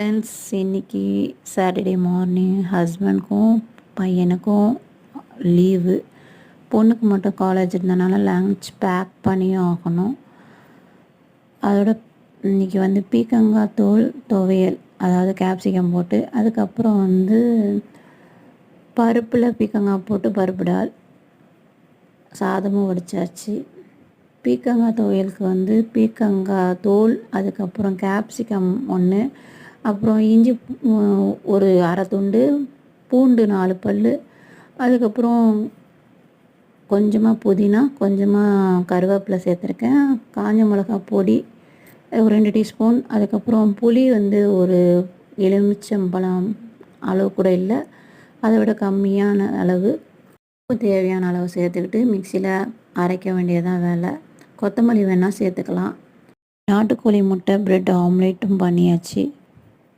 Friends, இன்னைக்கு Saturday morning ஹஸ்பண்ட்க்கும் பையனுக்கும் leave. பொண்ணுக்கு மட்டும் காலேஜ் இருந்தனால லஞ்ச் பேக் பண்ணியும் ஆகணும். அதோட இன்றைக்கி பீக்கங்காய் தோல் துவையல், அதாவது கேப்சிகம் போட்டு, அதுக்கப்புறம் பருப்பில் பீக்கங்காய் போட்டு பருப்பு டால், சாதமும் வடித்தாச்சு. பீக்கங்காய் துவையலுக்கு பீக்கங்காய் தோல், அதுக்கப்புறம் கேப்சிகம் ஒன்று, அப்புறம் இஞ்சி ஒரு அரை துண்டு, பூண்டு 4 பல், அதுக்கப்புறம் கொஞ்சமாக புதினா, கொஞ்சமாக கருவேப்பிலை சேர்த்துருக்கேன். காஞ்ச மிளகா பொடி ஒரு 2 டீஸ்பூன், அதுக்கப்புறம் புளி ஒரு எலுமிச்சம்பழம் அளவு கூட இல்லை, அதை விட கம்மியான அளவு, தேவையான அளவு சேர்த்துக்கிட்டு மிக்சியில் அரைக்க வேண்டியதான் வேலை. கொத்தமல்லி வேணால் சேர்த்துக்கலாம். நாட்டுக்கோழி முட்டை பிரெட் ஆம்லேட்டும் பண்ணியாச்சு.